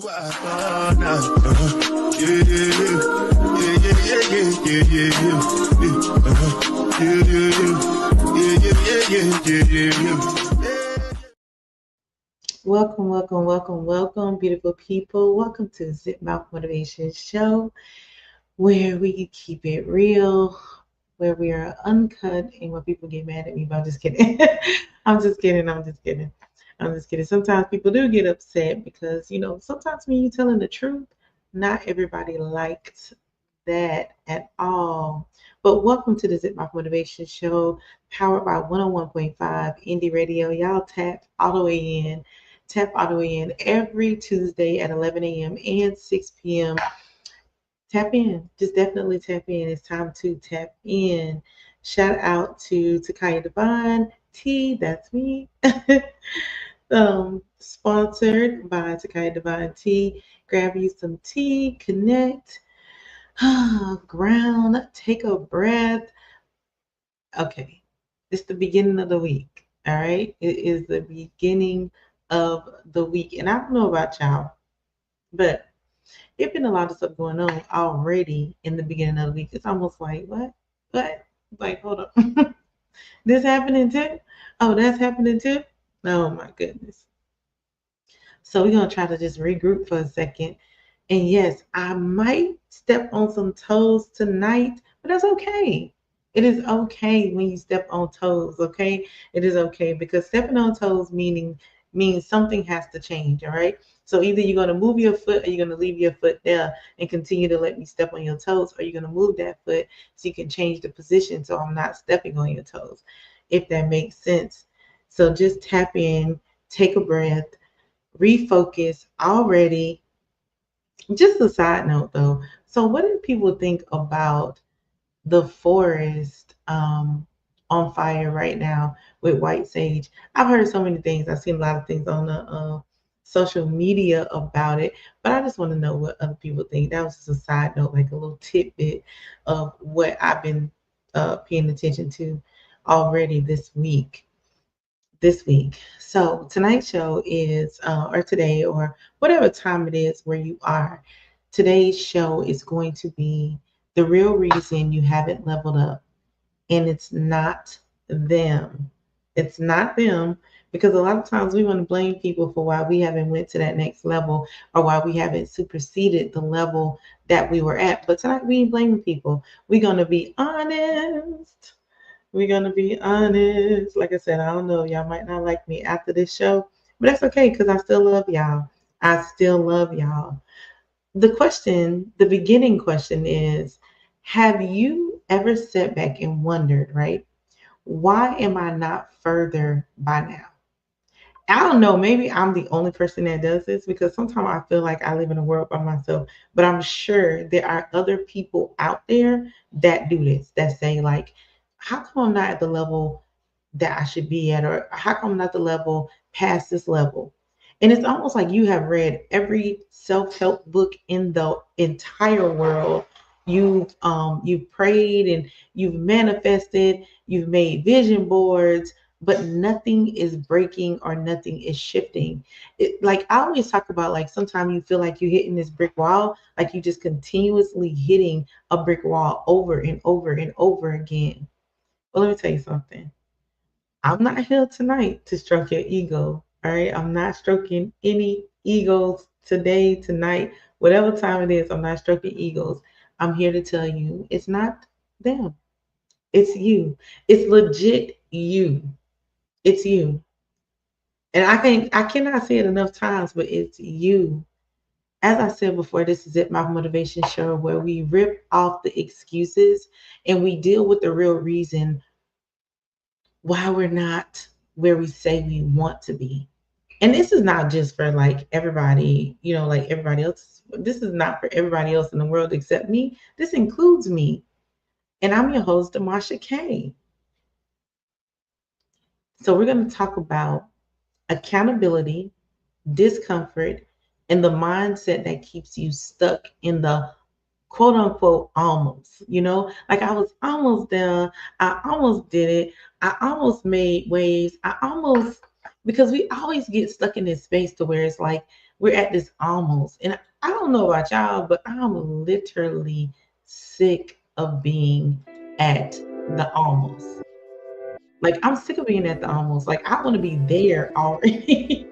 Welcome, beautiful people. Welcome to Zip Mouth Motivation Show, where we keep it real, where we are uncut, and where people get mad at me. But I'm just kidding. I'm just kidding. Sometimes people do get upset because, sometimes when you're telling the truth, not everybody likes that at all. But welcome to the Zip Mouth Motivation Show, powered by 101.5 Indie Radio. Y'all tap all the way in every Tuesday at 11 a.m. and 6 p.m. Tap in. Just definitely tap in. It's time to tap in. Shout out to Takaya Divine T. That's me. Sponsored by Takaya Divine Tea. Grab you some tea, connect, ground, take a breath. Okay, it's the beginning of the week. All right, it is the beginning of the week, and I don't know about y'all, but it's been a lot of stuff going on already in the beginning of the week. It's almost like what? Like, hold up, this happening too? Oh, that's happening too? Oh my goodness. So we're gonna try to just regroup for a second. And yes, I might step on some toes tonight, but that's okay. It is okay when you step on toes, okay? It is okay because stepping on toes means something has to change, all right? So either you're gonna move your foot or you're gonna leave your foot there and continue to let me step on your toes, or you're gonna move that foot so you can change the position so I'm not stepping on your toes, if that makes sense. So just tap in, take a breath, refocus already. Just a side note though. So what do people think about the forest on fire right now with white sage? I've heard so many things. I've seen a lot of things on the social media about it, but I just want to know what other people think. That was just a side note, like a little tidbit of what I've been paying attention to already this week. So tonight's show is, or today, or whatever time it is where you are, today's show is going to be the real reason you haven't leveled up. And it's not them. It's not them, because a lot of times we want to blame people for why we haven't went to that next level or why we haven't superseded the level that we were at. But tonight we ain't blaming people. We're going to be honest. We're going to be honest. Like I said, I don't know. Y'all might not like me after this show, but that's okay because I still love y'all. The beginning question is, have you ever sat back and wondered, right? Why am I not further by now? I don't know. Maybe I'm the only person that does this because sometimes I feel like I live in a world by myself, but I'm sure there are other people out there that do this, that say like, how come I'm not at the level that I should be at, or how come I'm not the level past this level? And it's almost like you have read every self-help book in the entire world. You've prayed and you've manifested, you've made vision boards, but nothing is breaking or nothing is shifting. Like I always talk about, like sometimes you feel like you're hitting this brick wall, like you just continuously hitting a brick wall over and over and over again. Well, let me tell you something. I'm not here tonight to stroke your ego. All right. I'm not stroking any egos today, tonight, whatever time it is. I'm not stroking egos. I'm here to tell you it's not them. It's you. It's legit you. It's you. And I cannot say it enough times, but it's you. As I said before, this is it, my motivation show, where we rip off the excuses and we deal with the real reason why we're not where we say we want to be. And this is not just for like everybody, like everybody else. This is not for everybody else in the world except me. This includes me. And I'm your host, Demasha K. So we're going to talk about accountability, discomfort, and the mindset that keeps you stuck in the quote unquote almost, like I was almost there. I almost did it. I almost made waves. Because we always get stuck in this space to where it's like We're at this almost. And I don't know about y'all, but I'm literally sick of being at the almost. Like, I'm sick of being at the almost. Like, I want to be there already.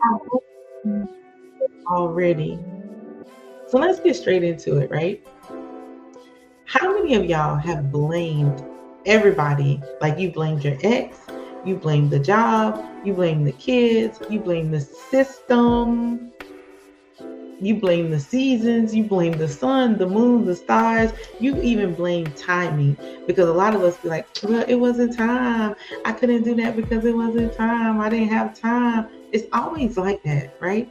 I want to be already. So let's get straight into it, right? How many of y'all have blamed everybody? Like, you blamed your ex, you blamed the job, you blamed the kids, you blamed the system, you blame the seasons, you blame the sun, the moon, the stars, you even blame timing. Because a lot of us be like, well, it wasn't time. I couldn't do that because it wasn't time. I didn't have time. It's always like that, right?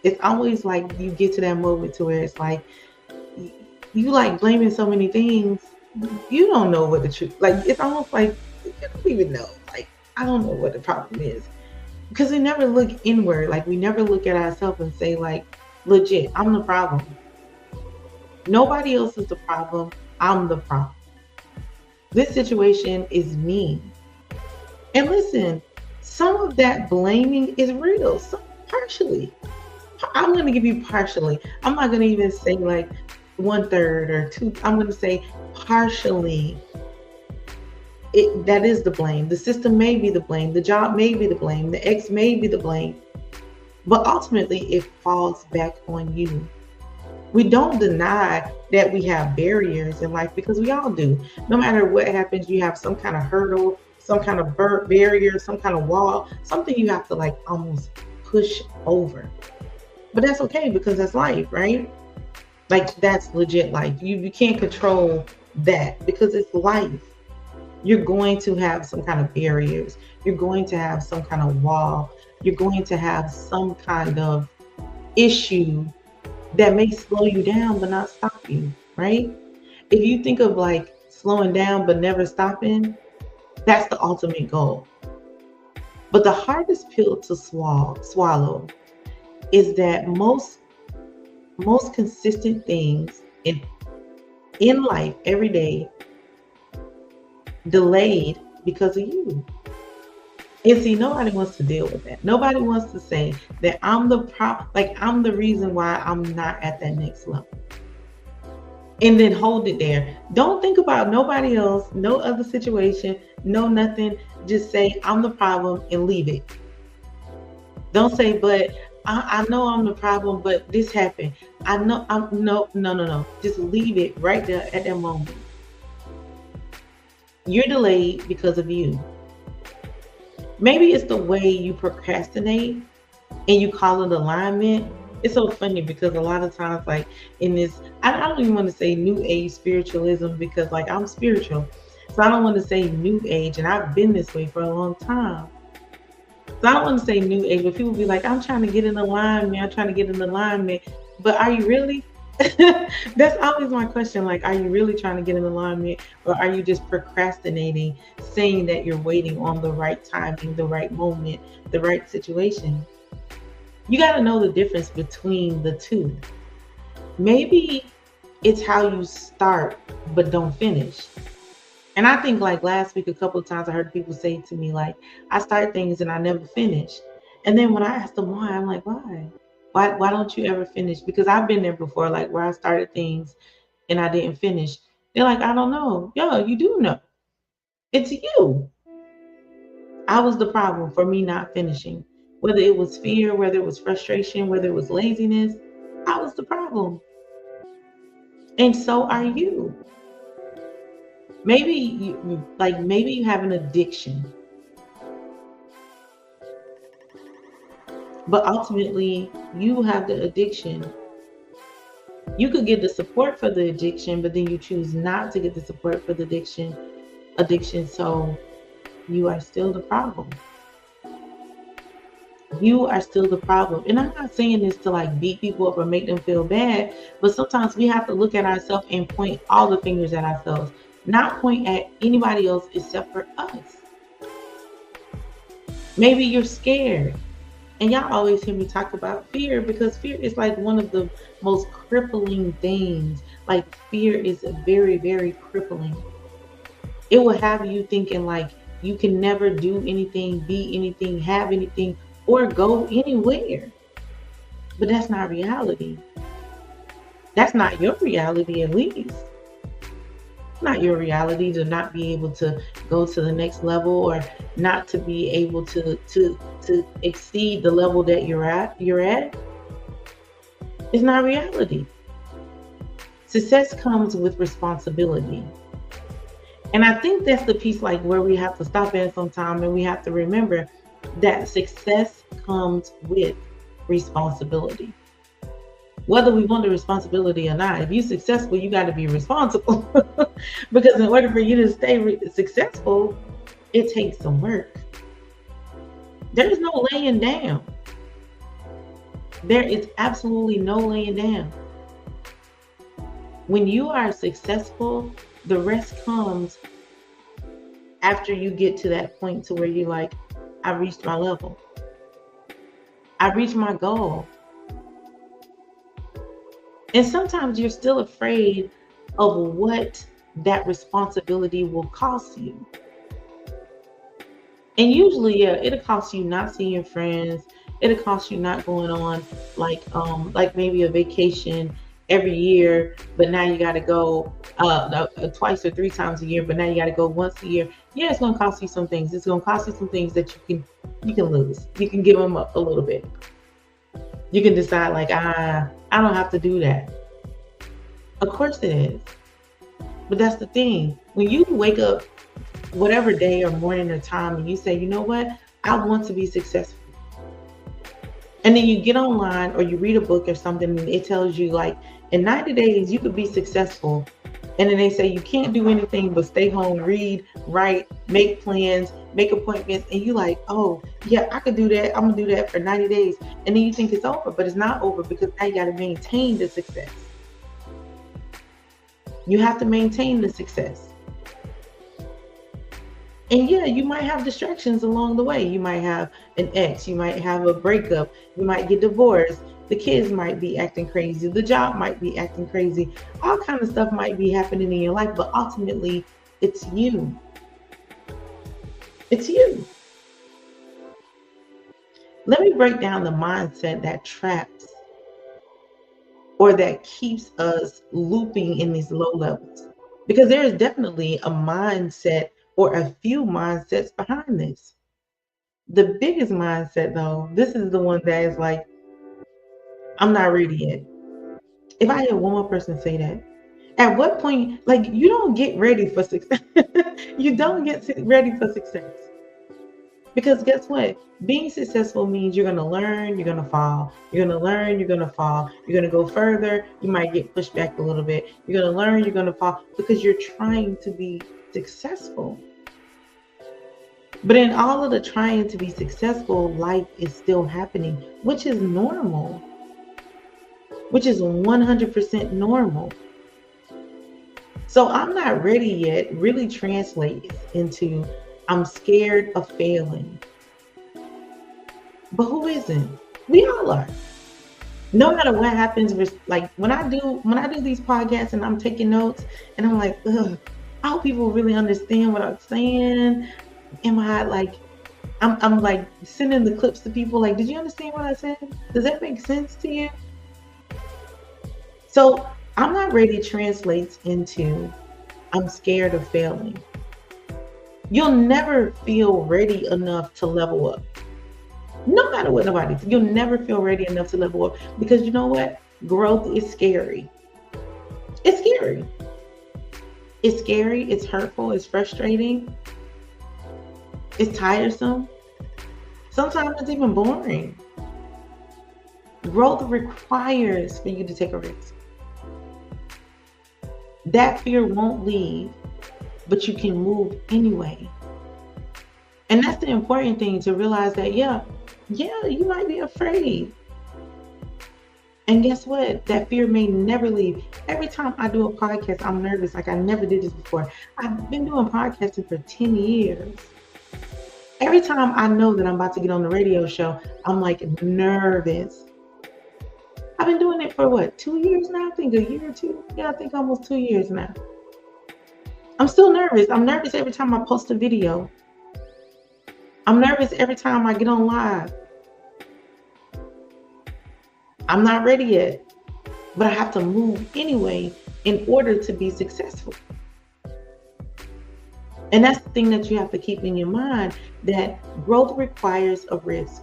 It's always like you get to that moment to where it's like you like blaming so many things, you don't know what the truth. Like, it's almost like you don't even know. Like, I don't know what the problem is, because we never look inward. Like, we never look at ourselves and say, like, legit, I'm the problem. Nobody else is the problem. I'm the problem. This situation is me. And listen, some of that blaming is real, some partially. I'm going to give you partially. I'm not going to even say like 1/3 or 2. I'm going to say partially. That is the blame. The system may be the blame. The job may be the blame. The ex may be the blame. But ultimately, it falls back on you. We don't deny that we have barriers in life, because we all do. No matter what happens, you have some kind of hurdle, some kind of barrier, some kind of wall, something you have to like almost push over. But that's okay, because that's life, right? Like, that's legit life. You can't control that, because it's life. You're going to have some kind of barriers. You're going to have some kind of wall. You're going to have some kind of issue that may slow you down but not stop you, right? If you think of like slowing down but never stopping, that's the ultimate goal. But the hardest pill to swallow is that most consistent things in life every day delayed because of you. And see, nobody wants to deal with that. Nobody wants to say that I'm I'm the reason why I'm not at that next level. And then hold it there. Don't think about nobody else, no other situation, no nothing. Just say I'm the problem and leave it. Don't say, but I know I'm the problem, but this happened. I know I'm no. Just leave it right there at that moment. You're delayed because of you. Maybe it's the way you procrastinate and you call it alignment. It's so funny because a lot of times, like in this, I don't even want to say new age spiritualism, because like I'm spiritual. So I don't want to say new age, and I've been this way for a long time. So I don't want to say new age, but people be like, I'm trying to get in alignment. I'm trying to get in alignment. But are you really? That's always my question. Like, are you really trying to get in alignment, or are you just procrastinating, saying that you're waiting on the right timing, the right moment, the right situation? You got to know the difference between the two. Maybe it's how you start but don't finish. And I think like last week, a couple of times I heard people say to me, like, I start things and I never finish. And then when I asked them why, I'm like, why? Why don't you ever finish? Because I've been there before, like where I started things and I didn't finish. They're like, I don't know. Yo, you do know. It's you. I was the problem for me not finishing. Whether it was fear, whether it was frustration, whether it was laziness, I was the problem. And so are you. Maybe maybe you have an addiction, but ultimately you have the addiction. You could get the support for the addiction, but then you choose not to get the support for the addiction, so you are still the problem. You are still the problem. And I'm not saying this to like beat people up or make them feel bad, but sometimes we have to look at ourselves and point all the fingers at ourselves, not point at anybody else except for us. Maybe you're scared. And y'all always hear me talk about fear, because fear is like one of the most crippling things. Like, fear is very, very crippling. It will have you thinking like you can never do anything, be anything, have anything, or go anywhere. But that's not reality. That's not your reality, at least. Not your reality to not be able to go to the next level, or not to be able to exceed the level that you're at. It's not reality. Success comes with responsibility. And I think that's the piece, like, where we have to stop at sometime, and we have to remember that success comes with responsibility. Whether we want the responsibility or not, if you're successful, you got to be responsible. Because in order for you to stay successful, it takes some work. There is no laying down. There is absolutely no laying down. When you are successful, the rest comes after you get to that point to where you're like, I reached my level. I reached my goal. And sometimes you're still afraid of what that responsibility will cost you. And usually, yeah, it'll cost you not seeing your friends. It'll cost you not going on like maybe a vacation every year, but now you got to go twice or three times a year, but now you got to go once a year. Yeah, it's going to cost you some things. It's going to cost you some things that you can lose. You can give them up a little bit. You can decide, like, I don't have to do that. Of course it is. But that's the thing. When you wake up whatever day or morning or time and you say, you know what, I want to be successful. And then you get online or you read a book or something, and it tells you, like, in 90 days you could be successful. And then they say you can't do anything but stay home, read, write, make plans, make appointments. And you like, oh, yeah, I could do that. I'm going to do that for 90 days. And then you think it's over, but it's not over, because now you got to maintain the success. You have to maintain the success. And yeah, you might have distractions along the way. You might have an ex, you might have a breakup, you might get divorced, the kids might be acting crazy, the job might be acting crazy, all kinds of stuff might be happening in your life, but ultimately it's you. It's you. Let me break down the mindset that traps or that keeps us looping in these low levels. Because there is definitely a mindset or a few mindsets behind this. The biggest mindset, though, this is the one that is like, I'm not ready yet. If I hear one more person say that, at what point, like, you don't get ready for success. You don't get ready for success. Because guess what? Being successful means you're going to learn, you're going to fall. You're going to learn, you're going to fall. You're going to go further. You might get pushed back a little bit. You're going to learn, you're going to fall, because you're trying to be successful. But in all of the trying to be successful, life is still happening, which is normal, which is 100% normal. So I'm not ready yet really translates into I'm scared of failing. But who isn't? We all are. No matter what happens, like when I do these podcasts and I'm taking notes and I'm like, ugh, I hope people really understand what I'm saying. Am I like, I'm like sending the clips to people like, did you understand what I said? Does that make sense to you? So I'm not ready translates into I'm scared of failing. You'll never feel ready enough to level up. No matter what nobody says, you'll never feel ready enough to level up, because you know what? Growth is scary. It's scary. It's scary. It's hurtful. It's frustrating. It's tiresome. Sometimes it's even boring. Growth requires for you to take a risk. That fear won't leave, but you can move anyway. And that's the important thing, to realize that, yeah, you might be afraid. And guess what? That fear may never leave. Every time I do a podcast, I'm nervous. Like, I never did this before. I've been doing podcasting for 10 years. Every time I know that I'm about to get on the radio show, I'm like nervous. I've been doing it for what, 2 years now? I think a year or two. Yeah, I think almost 2 years now. I'm still nervous. I'm nervous every time I post a video. I'm nervous every time I get on live. I'm not ready yet, but I have to move anyway in order to be successful. And that's the thing that you have to keep in your mind, that growth requires a risk.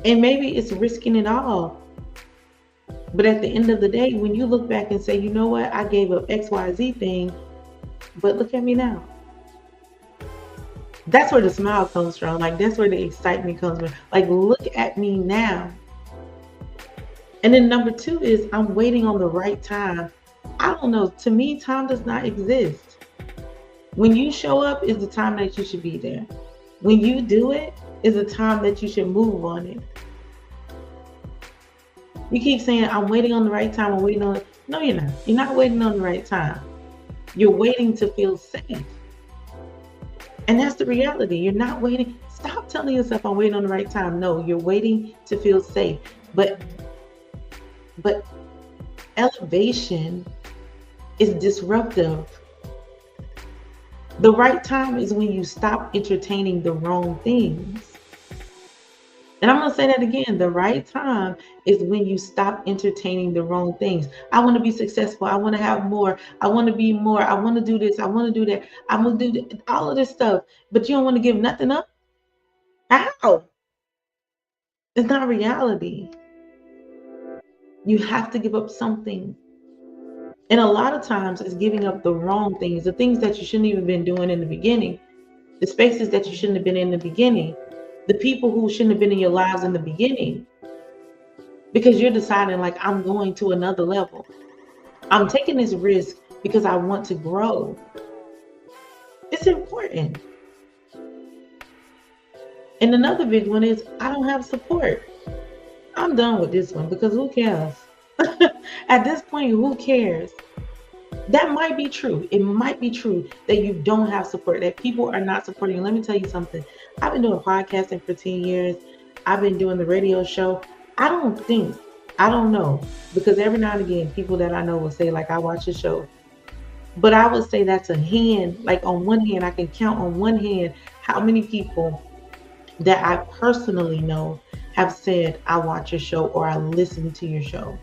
And maybe it's risking it all. But at the end of the day, when you look back and say, you know what, I gave up XYZ thing, but look at me now. That's where the smile comes from. Like, that's where the excitement comes from. Like, look at me now. And then number two is I'm waiting on the right time. I don't know. To me, time does not exist. When you show up is the time that you should be there. When you do it is the time that you should move on it. You keep saying, I'm waiting on the right time. I'm waiting on it. No, you're not. You're not waiting on the right time. You're waiting to feel safe. And that's the reality. You're not waiting. Stop telling yourself I'm waiting on the right time. No, you're waiting to feel safe. But elevation is disruptive. The right time is when you stop entertaining the wrong things. And I'm going to say that again. The right time is when you stop entertaining the wrong things. I want to be successful. I want to have more. I want to be more. I want to do this. I want to do that. I'm going to do all of this stuff. But you don't want to give nothing up? How? It's not reality. You have to give up something. And a lot of times it's giving up the wrong things, the things that you shouldn't even been doing in the beginning, the spaces that you shouldn't have been in the beginning, the people who shouldn't have been in your lives in the beginning, because you're deciding, like, I'm going to another level. I'm taking this risk because I want to grow. It's important. And another big one is I don't have support. I'm done with this one because who cares? At this point, who cares? That might be true. It might be true that you don't have support, that people are not supporting you. Let me tell you something. I've been doing podcasting for 10 years. I've been doing the radio show. I don't know, because every now and again, people that I know will say, like, I watch the show. But I would say that's a hand, like on one hand, I can count on one hand how many people that I personally know have said, I watch your show or I listen to your show.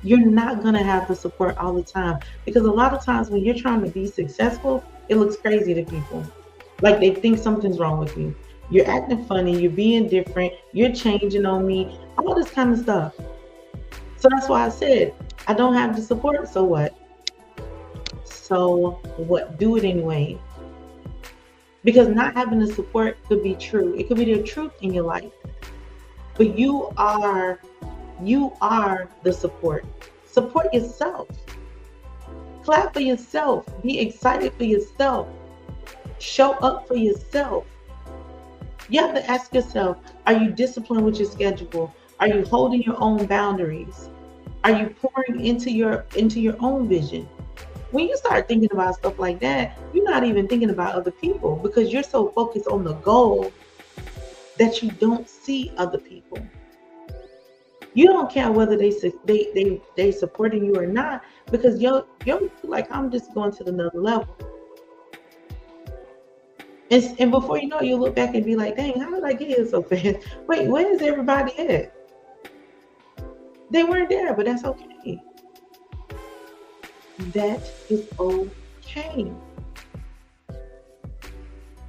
You're not going to have the support all the time, because a lot of times when you're trying to be successful, it looks crazy to people. Like they think something's wrong with you. You're acting funny. You're being different. You're changing on me. All this kind of stuff. So that's why I said, I don't have the support. So what? So what? Do it anyway. Because not having the support could be true. It could be the truth in your life. But you are the support. Support yourself. Clap for yourself. Be excited for yourself. Show up for yourself. You have to ask yourself, are you disciplined with your schedule? Are you holding your own boundaries? Are you pouring into your own vision? When you start thinking about stuff like that, you're not even thinking about other people, because you're so focused on the goal that you don't see other people. You don't care whether they supporting you or not, because you're like, I'm just going to another level. And before you know it, you look back and be like, dang, how did I get here so fast? Wait, where is everybody at? They weren't there, but that's okay. That is okay.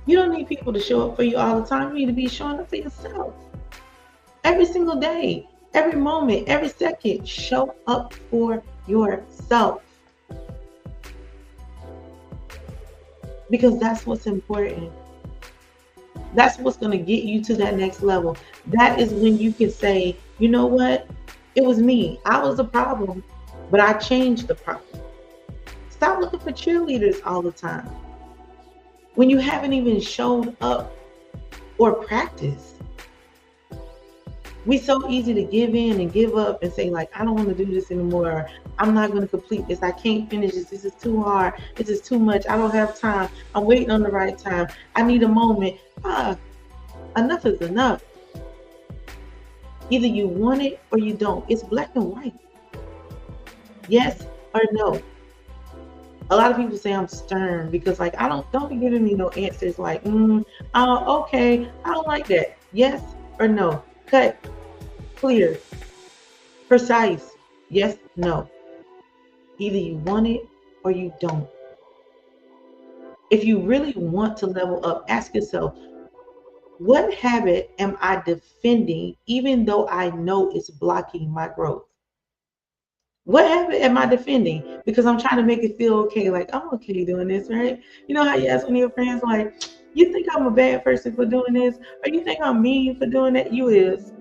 You don't need people to show up for you all the time. You need to be showing up for yourself. Every single day, every moment, every second, show up for yourself. Because that's what's important. That's what's going to get you to that next level. That is when you can say, you know what? It was me. I was the problem, but I changed the problem. Stop looking for cheerleaders all the time when you haven't even showed up or practiced. We so easy to give in and give up and say, like, I don't want to do this anymore. I'm not going to complete this. I can't finish this. This is too hard. This is too much. I don't have time. I'm waiting on the right time. I need a moment. Enough is enough. Either you want it or you don't. It's black and white. Yes or no. A lot of people say I'm stern because, like, don't be giving me no answers like, okay, I don't like that. Yes or no. Cut. clear, precise. Yes, no. Either you want it or you don't. If you really want to level up, ask yourself, what habit am I defending even though I know it's blocking my growth? What habit am I defending? Because I'm trying to make it feel okay, like I'm okay doing this, right? You know how you ask one of your friends, like, you think I'm a bad person for doing this? Or you think I'm mean for doing that? You is.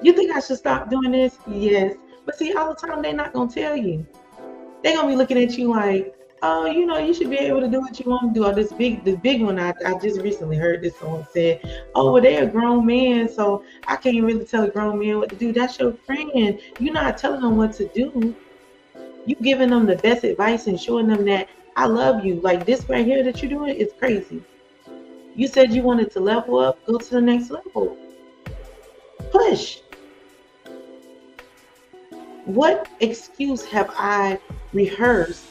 You think I should stop doing this? Yes. But see, all the time they're not gonna tell you. They're gonna be looking at you like, oh, you should be able to do what you want to do. Or this big one, I just recently heard this someone said, oh, well, they're a grown man, so I can't really tell a grown man what to do. That's your friend. You're not telling them what to do. You giving them the best advice and showing them that I love you. Like this right here that you're doing is crazy. You said you wanted to level up, go to the next level. Push. What excuse have I rehearsed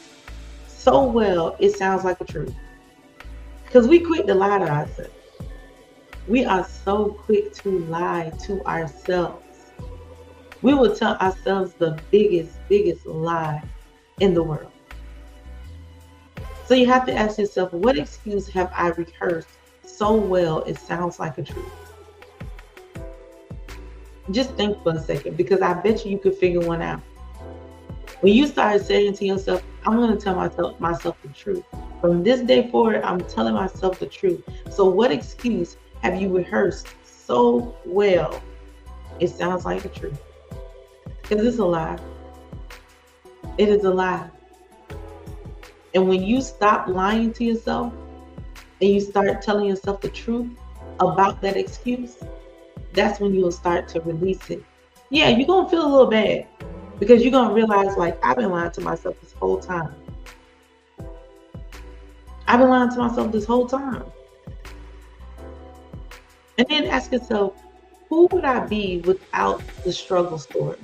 so well it sounds like a truth? Because we quick to lie to ourselves. We are so quick to lie to ourselves. We will tell ourselves the biggest lie in the world. So you have to ask yourself, what excuse have I rehearsed so well it sounds like a truth? Just think for a second, because I bet you could figure one out. When you start saying to yourself, I'm going to tell myself the truth. From this day forward, I'm telling myself the truth. So what excuse have you rehearsed so well it sounds like the truth? Because it's a lie. It is a lie. And when you stop lying to yourself and you start telling yourself the truth about that excuse, that's when you'll start to release it. Yeah, you're going to feel a little bad because you're going to realize, like, I've been lying to myself this whole time. I've been lying to myself this whole time. And then ask yourself, who would I be without the struggle story?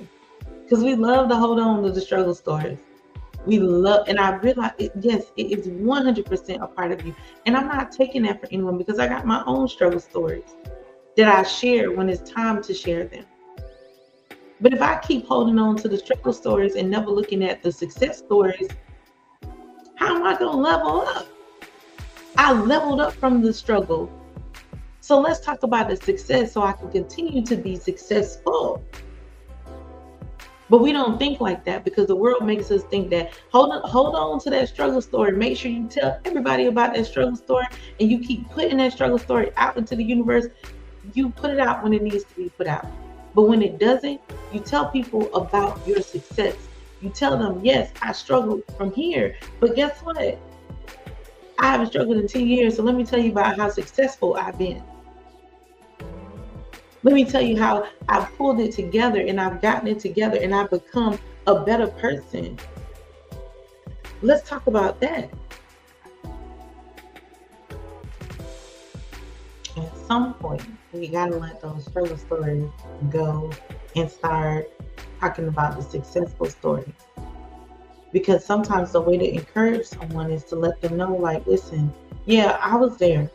Because we love to hold on to the struggle stories. We love, and I realize, yes, it is 100% a part of you. And I'm not taking that for anyone because I got my own struggle stories that I share when it's time to share them. But if I keep holding on to the struggle stories and never looking at the success stories, how am I going to level up? I leveled up from the struggle. So let's talk about the success so I can continue to be successful. But we don't think like that because the world makes us think that hold on to that struggle story. Make sure you tell everybody about that struggle story and you keep putting that struggle story out into the universe. You put it out when it needs to be put out. But when it doesn't, you tell people about your success. You tell them, yes, I struggled from here, but guess what? I haven't struggled in 10 years, so let me tell you about how successful I've been. Let me tell you how I've pulled it together and I've gotten it together and I've become a better person. Let's talk about that. At some point, we gotta let those struggle stories go and start talking about the successful stories. Because sometimes the way to encourage someone is to let them know, like, listen, yeah, I was there.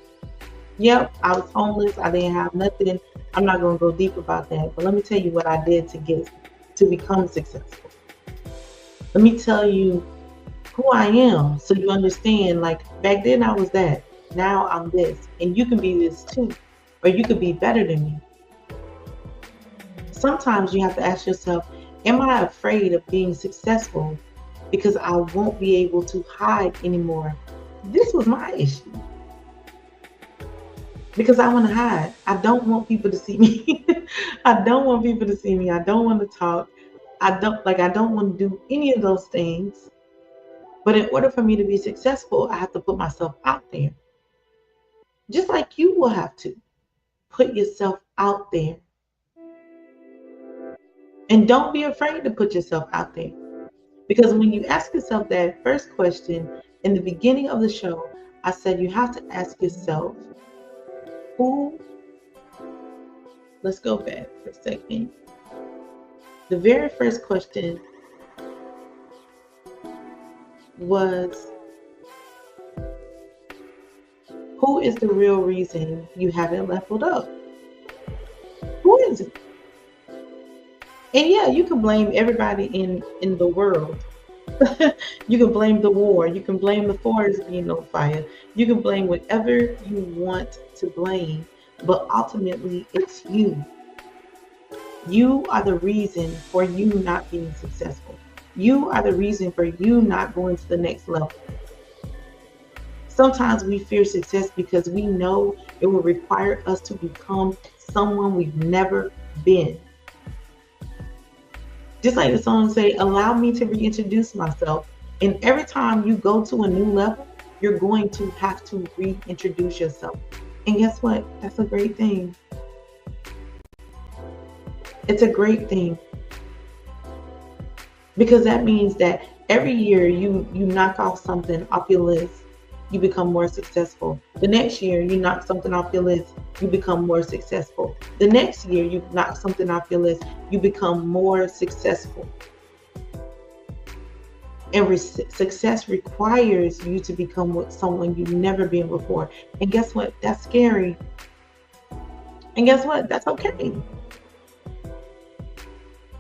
Yep, I was homeless. I didn't have nothing. I'm not going to go deep about that. But let me tell you what I did to become successful. Let me tell you who I am so you understand, like, back then I was that. Now I'm this. And you can be this too. Or you could be better than me. Sometimes you have to ask yourself, am I afraid of being successful because I won't be able to hide anymore? This was my issue. Because I want to hide. I don't want people to see me. I don't want people to see me. I don't want to talk. I don't want to do any of those things. But in order for me to be successful, I have to put myself out there. Just like you will have to put yourself out there. And don't be afraid to put yourself out there. Because when you ask yourself that first question in the beginning of the show, I said you have to ask yourself, who, let's go back for a second. The very first question was, who is the real reason you haven't leveled up? Who is it? And yeah, you can blame everybody in the world. You can blame the war. You can blame the forest being on fire. You can blame whatever you want to blame. But ultimately, it's you. You are the reason for you not being successful. You are the reason for you not going to the next level. Sometimes we fear success because we know it will require us to become someone we've never been. Just like the song say, allow me to reintroduce myself. And every time you go to a new level, you're going to have to reintroduce yourself. And guess what? That's a great thing. It's a great thing because that means that every year you knock off something off your list, you become more successful. The next year you knock something off your list, you become more successful. The next year you knock something off your list, you become more successful. And success requires you to become someone you've never been before. And guess what? That's scary. And guess what? That's okay.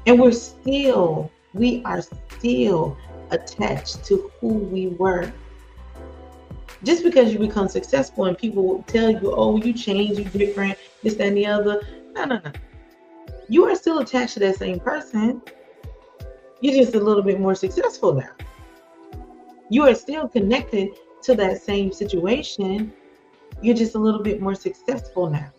And we are still attached to who we were. Just because you become successful and people will tell you, oh, you change, you're different, this, that, and the other. No. You are still attached to that same person. You're just a little bit more successful now. You are still connected to that same situation. You're just a little bit more successful now.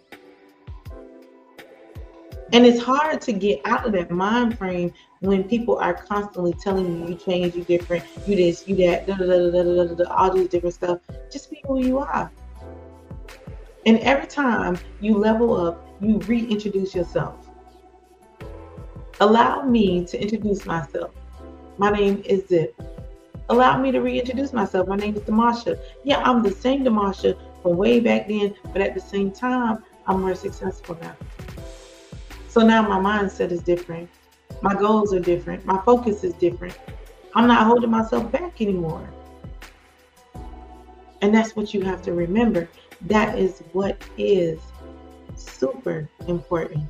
And it's hard to get out of that mind frame when people are constantly telling you change, you different, you this, you that, all these different stuff. Just be who you are. And every time you level up, you reintroduce yourself. Allow me to introduce myself. My name is Zip. Allow me to reintroduce myself. My name is Demasha. Yeah, I'm the same Demasha from way back then, but at the same time, I'm more successful now. So now my mindset is different. My goals are different. My focus is different. I'm not holding myself back anymore. And that's what you have to remember. That is what is super important.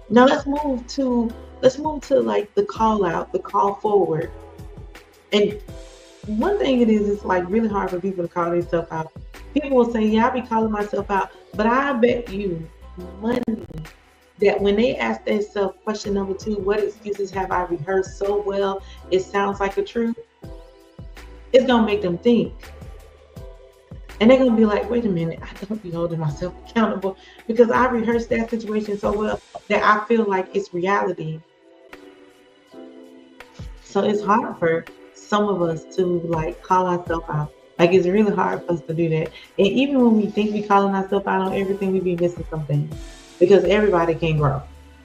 Now let's move to like the call out, the call forward. And one thing it is, it's like really hard for people to call themselves out. People will say, yeah, I be calling myself out, but I bet you money that when they ask themselves question number 2, what excuses have I rehearsed so well it sounds like a truth, it's gonna make them think. And they're gonna be like, wait a minute, I don't be holding myself accountable because I rehearsed that situation so well that I feel like it's reality. So it's hard for some of us to like call ourselves out. Like it's really hard for us to do that. And even when we think we calling ourselves out on everything, we be missing something because everybody can grow.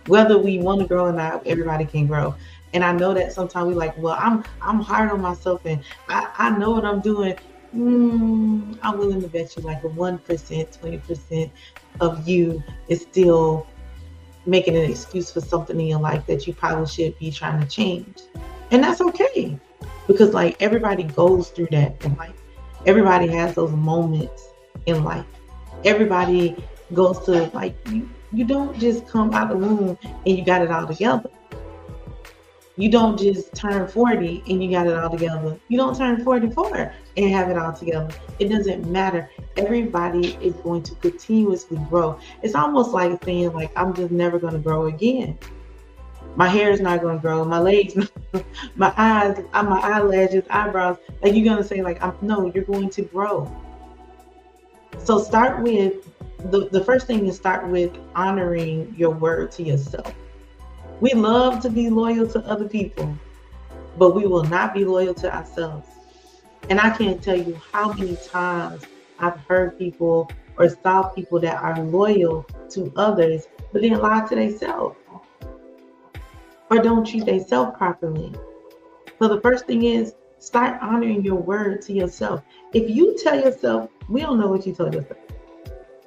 Whether we want to grow or not, everybody can grow. And I know that sometimes we like, well, I'm hard on myself and I know what I'm doing. I'm willing to bet you like a 1%, 20% of you is still making an excuse for something in your life that you probably should be trying to change. And that's okay. Because like everybody goes through that in life. Everybody has those moments in life. Everybody goes to like you don't just come out of the womb and you got it all together. You don't just turn 40 and you got it all together. You don't turn 44 and have it all together. It doesn't matter. Everybody is going to continuously grow. It's almost like saying like I'm just never going to grow again. My hair is not going to grow. My legs, my eyes, my eyelashes, eyebrows. Like you're going to say like, no, you're going to grow. So start with, the first thing is start with honoring your word to yourself. We love to be loyal to other people, but we will not be loyal to ourselves. And I can't tell you how many times I've heard people or saw people that are loyal to others, but then lie to themselves or don't treat themselves properly. So the first thing is start honoring your word to yourself. If you tell yourself, we don't know what you tell yourself.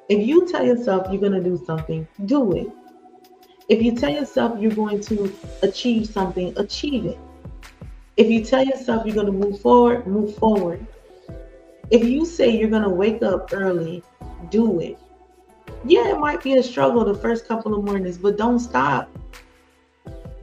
If you tell yourself you're going to do something, do it. If you tell yourself you're going to achieve something, achieve it. If you tell yourself you're going to move forward, move forward. If you say you're going to wake up early, do it. Yeah, it might be a struggle the first couple of mornings, but don't stop.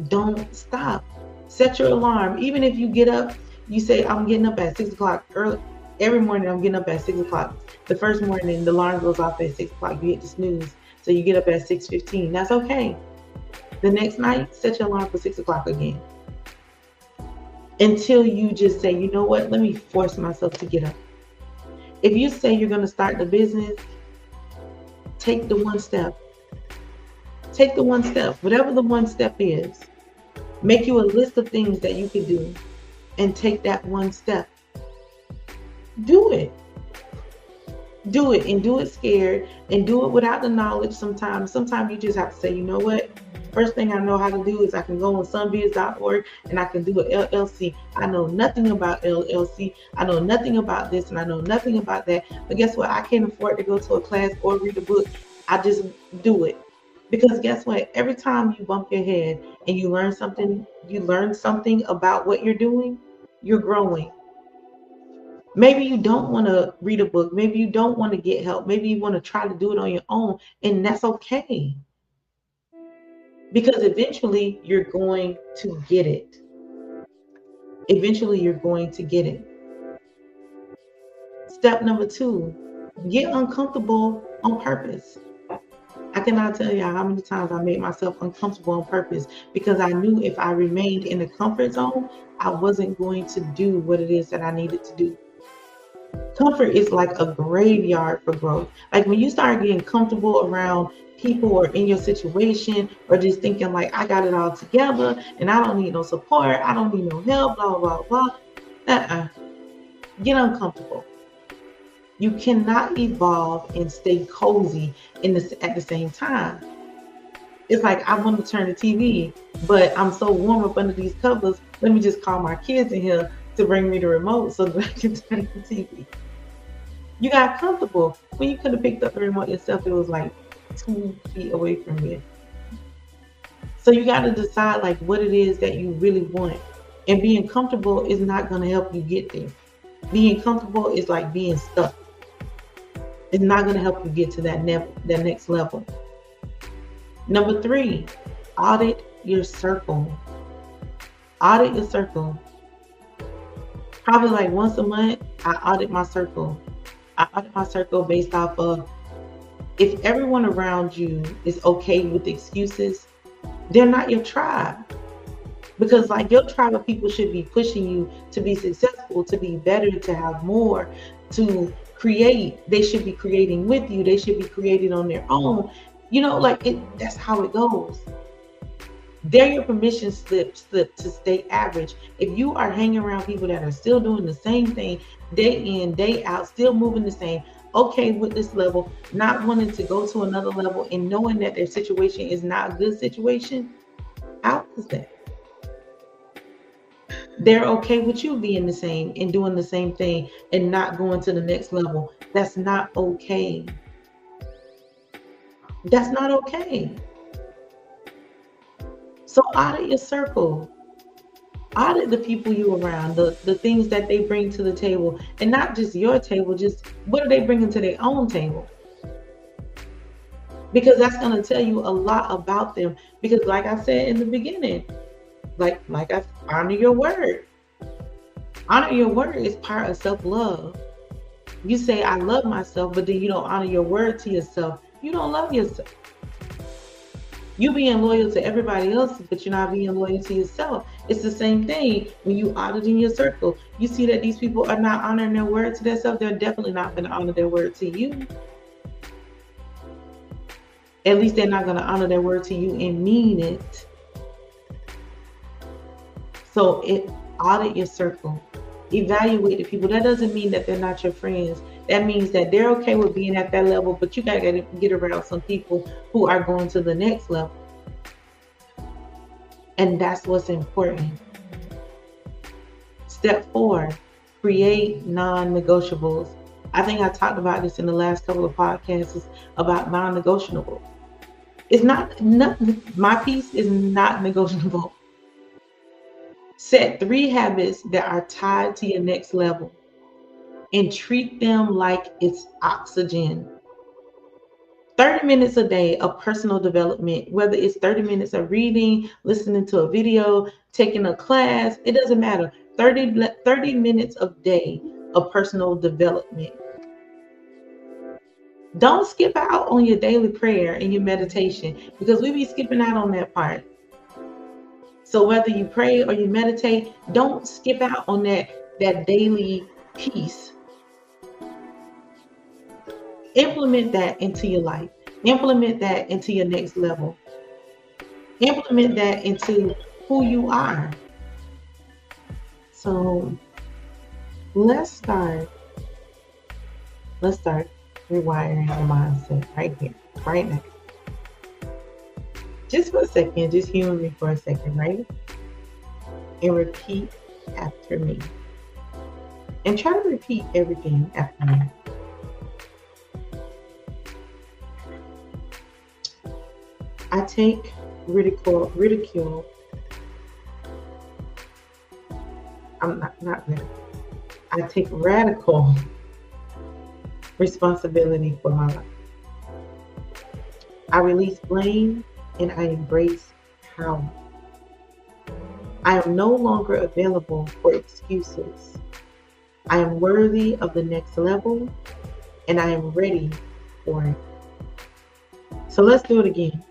Don't stop. Set your alarm. Even if you get up, you say, I'm getting up at 6 o'clock. Early, every morning, I'm getting up at 6 o'clock. The first morning, the alarm goes off at 6 o'clock. You hit the snooze. So you get up at 6:15. That's okay. The next night, set your alarm for 6 o'clock again. Until you just say, you know what, let me force myself to get up. If you say you're going to start the business, take the one step. Take the one step, whatever the one step is. Make you a list of things that you can do and take that one step. Do it. Do it, and do it scared, and do it without the knowledge sometimes. Sometimes you just have to say, you know what? First thing I know how to do is I can go on sunbiz.org and I can do an LLC. I know nothing about LLC. I know nothing about this and I know nothing about that. But guess what? I can't afford to go to a class or read a book. I just do it. Because guess what? Every time you bump your head and you learn something about what you're doing, you're growing. Maybe you don't want to read a book. Maybe you don't want to get help. Maybe you want to try to do it on your own, and that's okay. Because eventually you're going to get it. Eventually you're going to get it. Step number 2, get uncomfortable on purpose. I cannot tell you how many times I made myself uncomfortable on purpose because I knew if I remained in the comfort zone, I wasn't going to do what it is that I needed to do. Comfort is like a graveyard for growth. Like when you start getting comfortable around people or in your situation, or just thinking like I got it all together and I don't need no support, I don't need no help, blah blah blah. Get uncomfortable. You cannot evolve and stay cozy at the same time. It's like I want to turn the TV, but I'm so warm up under these covers. Let me just call my kids in here to bring me the remote so that I can turn the TV. You got comfortable when you could have picked up the remote yourself. It was like 2 feet away from you. So you got to decide like what it is that you really want. And being comfortable is not going to help you get there. Being comfortable is like being stuck. It's not going to help you get to that next level. Number 3, audit your circle. Audit your circle. Probably like once a month, I audit my circle. I audit my circle based off of if everyone around you is okay with excuses, they're not your tribe. Because like your tribe of people should be pushing you to be successful, to be better, to have more, to create. They should be creating with you. They should be creating on their own. You know, like that's how it goes. They're your permission slip to stay average. If you are hanging around people that are still doing the same thing day in, day out, still moving the same, okay with this level, not wanting to go to another level and knowing that their situation is not a good situation, how is that? They're okay with you being the same and doing the same thing and not going to the next level. That's not okay. That's not okay. So audit your circle. Audit the people you around, the things that they bring to the table, and not just your table, just what are they bringing to their own table? Because that's going to tell you a lot about them. Because like I said in the beginning, like I honor your word. Honor your word is part of self-love. You say I love myself, but then you don't honor your word to yourself. You don't love yourself. You being loyal to everybody else, but you're not being loyal to yourself. It's the same thing when you audit in your circle. You see that these people are not honoring their word to themselves. They're definitely not going to honor their word to you. At least they're not going to honor their word to you and mean it. So audit your circle. Evaluate the people. That doesn't mean that they're not your friends. That means that they're okay with being at that level, but you got to get around some people who are going to the next level. And that's what's important. Step 4, create non-negotiables. I think I talked about this in the last couple of podcasts about non-negotiable. It's not my piece is not negotiable. Set 3 habits that are tied to your next level and treat them like it's oxygen. 30 minutes a day of personal development, whether it's 30 minutes of reading, listening to a video, taking a class, it doesn't matter. 30 minutes a day of personal development. Don't skip out on your daily prayer and your meditation, because we be skipping out on that part. So whether you pray or you meditate, don't skip out on that daily piece. Implement that into your life. Implement that into your next level. Implement that into who you are. So let's start rewiring our mindset right here, right now. Just for a second, just humor me for a second, right? And repeat after me. And try to repeat everything after me. I take ridicule. I'm not ridicule. I take radical responsibility for my life. I release blame and I embrace power. I am no longer available for excuses. I am worthy of the next level and I am ready for it. So let's do it again.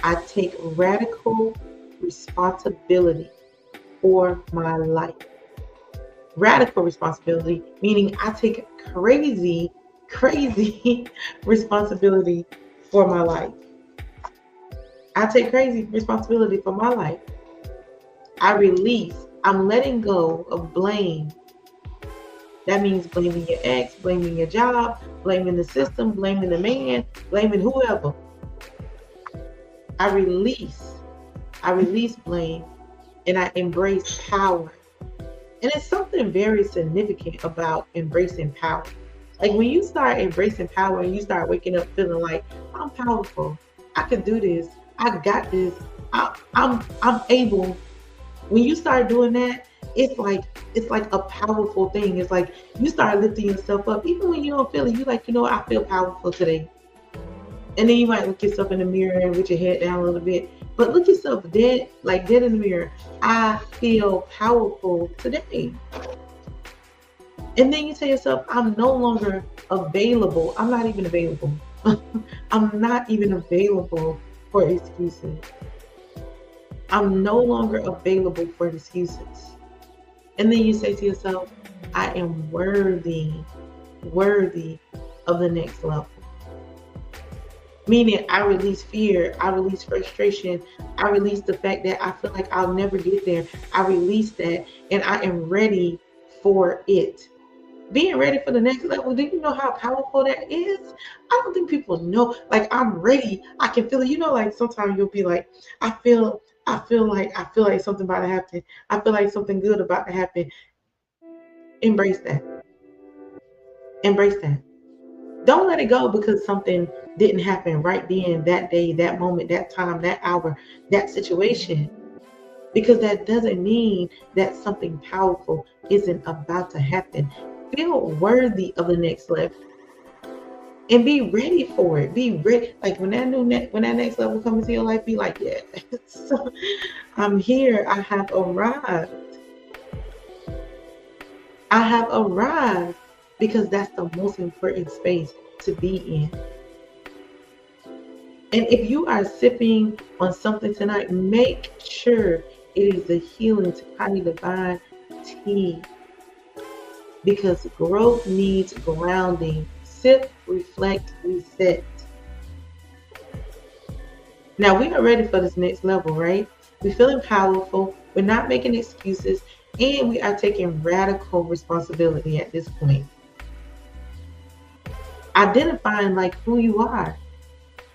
I take radical responsibility for my life. Radical responsibility, meaning I take crazy responsibility for my life. I take crazy responsibility for my life. I'm letting go of blame. That means blaming your ex, blaming your job, blaming the system, blaming the man, blaming whoever. I release blame and I embrace power. And it's something very significant about embracing power. Like when you start embracing power and you start waking up feeling like, I'm powerful, I can do this, I got this, I'm able. When you start doing that, it's like a powerful thing. It's like you start lifting yourself up. Even when you don't feel it, you like, I feel powerful today. And then you might look yourself in the mirror and with your head down a little bit. But look yourself dead in the mirror. I feel powerful today. And then you tell yourself, I'm no longer available. I'm not even available. I'm not even available for excuses. I'm no longer available for excuses. And then you say to yourself, I am worthy of the next level. Meaning I release fear, I release frustration, I release the fact that I feel like I'll never get there. I release that and I am ready for it. Being ready for the next level, do you know how powerful that is? I don't think people know. Like, I'm ready. I can feel it. Like sometimes you'll be like, I feel like something about to happen. I feel like something good about to happen. Embrace that. Embrace that. Don't let it go because something didn't happen right then, that day, that moment, that time, that hour, that situation. Because that doesn't mean that something powerful isn't about to happen. Feel worthy of the next level. And be ready for it. Be ready. Like when that next level comes into your life, be like, yeah, I'm here. I have arrived. I have arrived. Because that's the most important space to be in. And if you are sipping on something tonight, make sure it is the Healing Tiny Divine tea. Because growth needs grounding. Sip, reflect, reset. Now we are ready for this next level, right? We're feeling powerful. We're not making excuses. And we are taking radical responsibility at this point. Identifying like who you are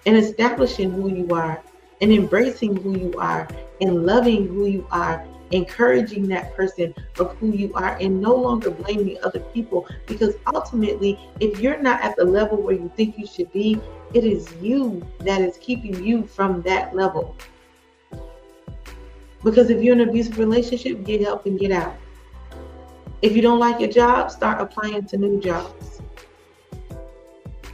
and establishing who you are and embracing who you are and loving who you are, encouraging that person of who you are and no longer blaming other people, because ultimately if you're not at the level where you think you should be, it is you that is keeping you from that level. Because if you're in an abusive relationship, get help and get out. If you don't like your job, start applying to new jobs.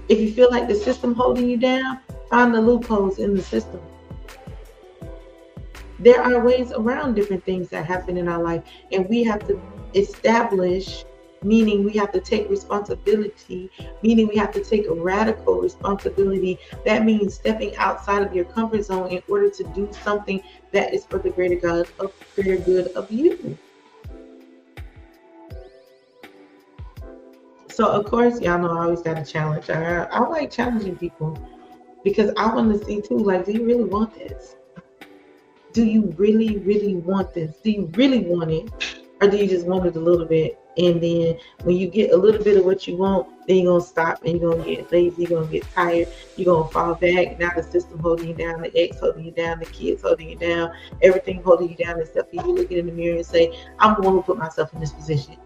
If you feel like the system holding you down, find the loopholes in the system. There are ways around different things that happen in our life, and we have to establish, meaning we have to take responsibility, meaning we have to take a radical responsibility. That means stepping outside of your comfort zone in order to do something that is for the greater good of you. So of course, y'all know I always got a challenge. I like challenging people because I want to see too, like, do you really want this? Do you really, really want this? Do you really want it? Or do you just want it a little bit? And then when you get a little bit of what you want, then you're going to stop and you're going to get lazy, you're going to get tired, you're going to fall back. Now the system holding you down, the ex holding you down, the kids holding you down, everything holding you down, except for you looking in the mirror and say, I'm the one who put myself in this position.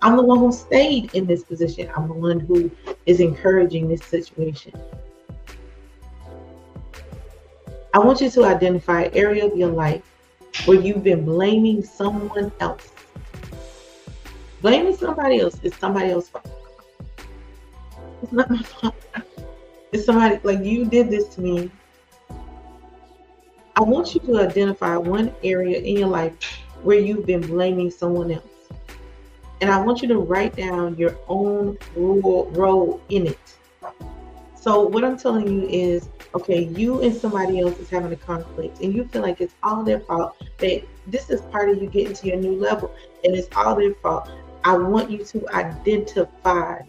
I'm the one who stayed in this position. I'm the one who is encouraging this situation. I want you to identify an area of your life where you've been blaming someone else. Blaming somebody else is somebody else's fault. It's not my fault. It's somebody, like, you did this to me. I want you to identify one area in your life where you've been blaming someone else. And I want you to write down your own role in it. So what I'm telling you is, okay, you and somebody else is having a conflict and you feel like it's all their fault, that this is part of you getting to your new level and it's all their fault. I want you to identify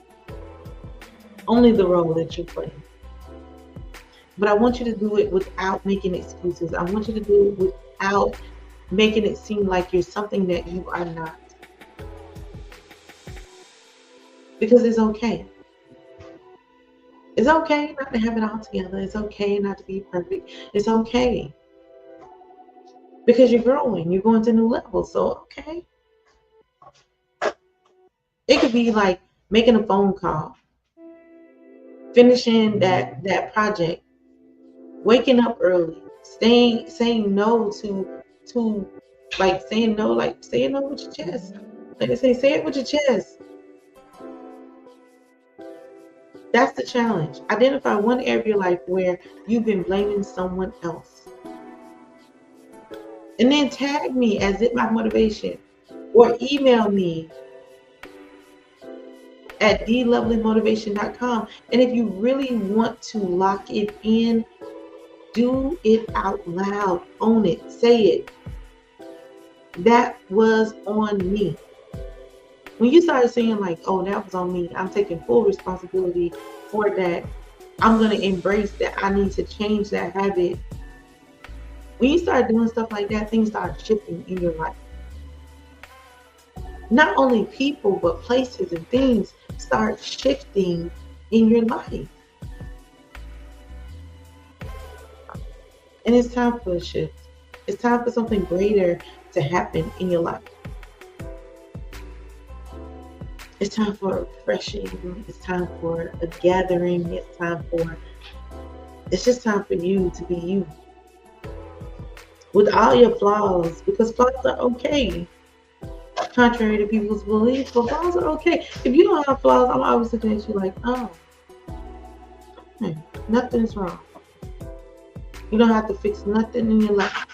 only the role that you play. But I want you to do it without making excuses. I want you to do it without making it seem like you're something that you are not. Because it's okay. It's okay not to have it all together. It's okay not to be perfect. It's okay. Because you're growing. You're going to new levels. So, okay. It could be like making a phone call, finishing that project, waking up early, saying no to like saying no with your chest. Like they say it with your chest. That's the challenge. Identify one area of your life where you've been blaming someone else. And then tag me as It My Motivation, or email me at dlovelymotivation.com. And if you really want to lock it in, do it out loud. Own it. Say it. That was on me. When you start saying like, oh, that was on me, I'm taking full responsibility for that. I'm going to embrace that. I need to change that habit. When you start doing stuff like that, things start shifting in your life. Not only people, but places and things start shifting in your life. And it's time for a shift. It's time for something greater to happen in your life. It's time for a refreshing. It's time for a gathering. It's just time for you to be you. With all your flaws, because flaws are okay. Contrary to people's beliefs, but flaws are okay. If you don't have flaws, I'm always looking at you like, oh, nothing's wrong. You don't have to fix nothing in your life.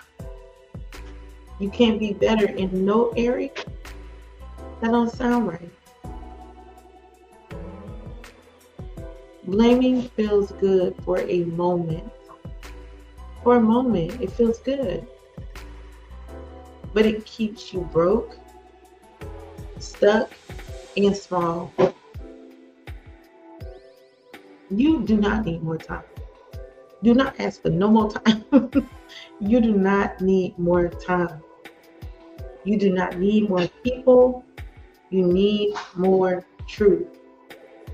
You can't be better in no area. That don't sound right. Blaming feels good for a moment. For a moment, it feels good. But it keeps you broke, stuck, and small. You do not need more time. Do not ask for no more time. You do not need more time. You do not need more people. You need more truth.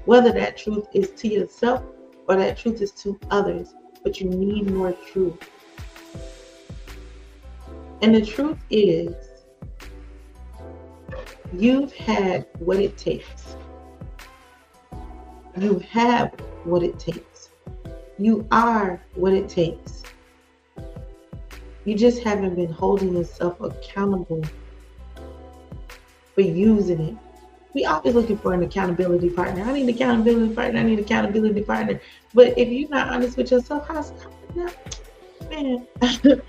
Whether that truth is to yourself or that truth is to others, but you need more truth. And the truth is, you've had what it takes. You have what it takes. You are what it takes. You just haven't been holding yourself accountable for using it. We always looking for an accountability partner. I need an accountability partner. I need an accountability partner. But if you're not honest with yourself, how man, how you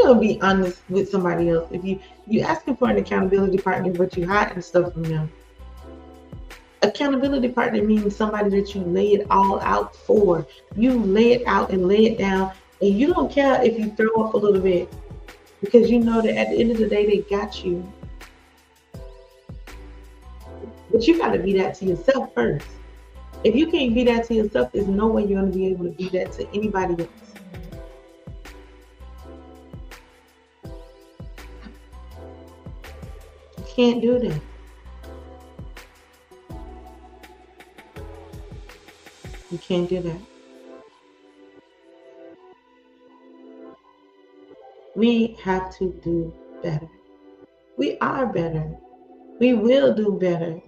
gonna be honest with somebody else if you asking for an accountability partner but you hiding stuff from them? Accountability partner means somebody that you lay it all out for. You lay it out and lay it down, and you don't care if you throw up a little bit because you know that at the end of the day they got you. But you got to be that to yourself first. If you can't be that to yourself, there's no way you're going to be able to be that to anybody else. You can't do that. You can't do that. We have to do better. We are better. We will do better.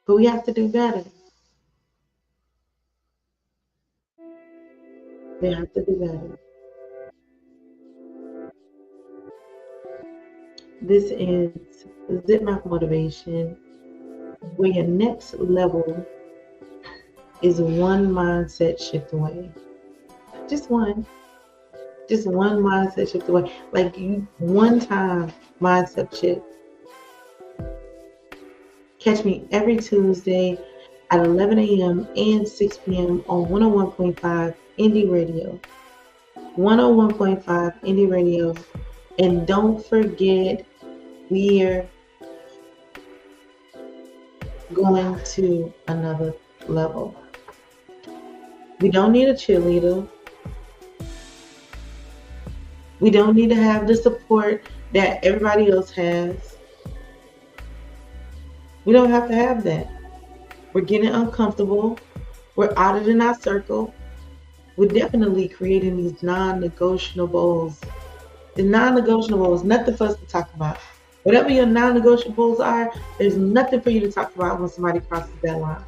But we have to do better. We have to do better. This is Zipmap Motivation, where your next level is one mindset shift away. Just one. Just one mindset shift away. Like you, one time mindset shift. Catch me every Tuesday at 11 a.m. and 6 p.m. on 101.5 Indie Radio. 101.5 Indie Radio. And don't forget, we're going to another level. We don't need a cheerleader. We don't need to have the support that everybody else has. We don't have to have that. We're getting uncomfortable. We're out of our circle. We're definitely creating these non-negotiables. The non-negotiables, nothing for us to talk about. Whatever your non-negotiables are, there's nothing for you to talk about when somebody crosses that line.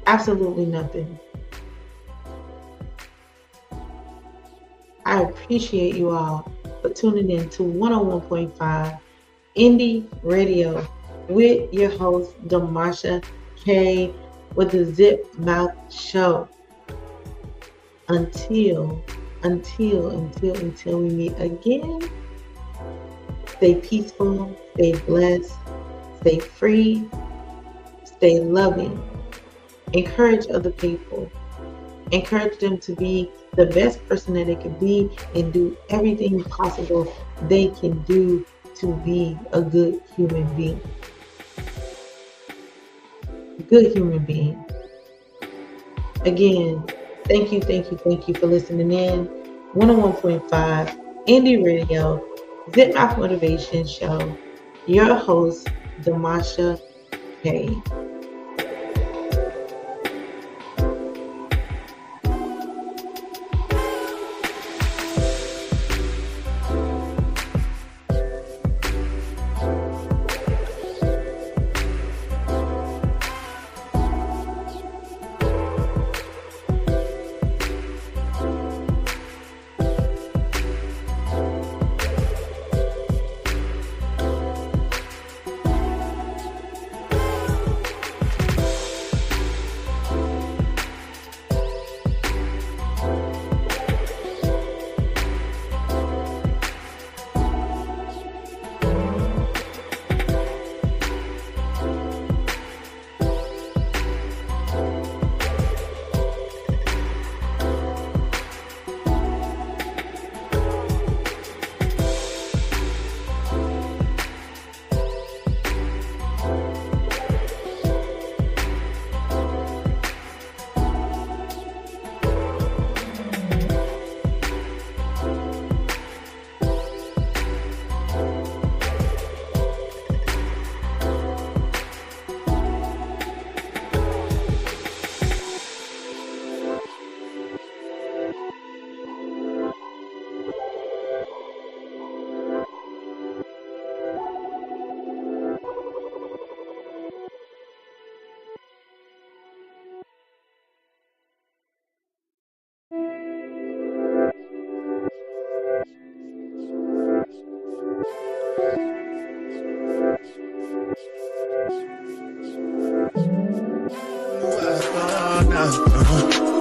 Absolutely nothing. I appreciate you all for tuning in to 101.5 Indie Radio with your host, Damasha K, with the Zip Mouth Show. Until we meet again, stay peaceful, stay blessed, stay free, stay loving. Encourage other people. Encourage them to be the best person that they can be and do everything possible they can do to be a good human being. Good human being. Again, thank you for listening in. 101.5 Indie Radio, Zip Mouth Motivation Show. Your host, Damasha K.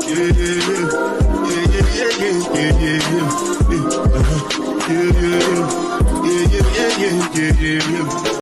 Yeah, yeah, yeah, yeah, yeah, yeah, yeah, yeah, yeah, yeah, yeah, yeah, yeah, yeah, yeah, yeah, yeah.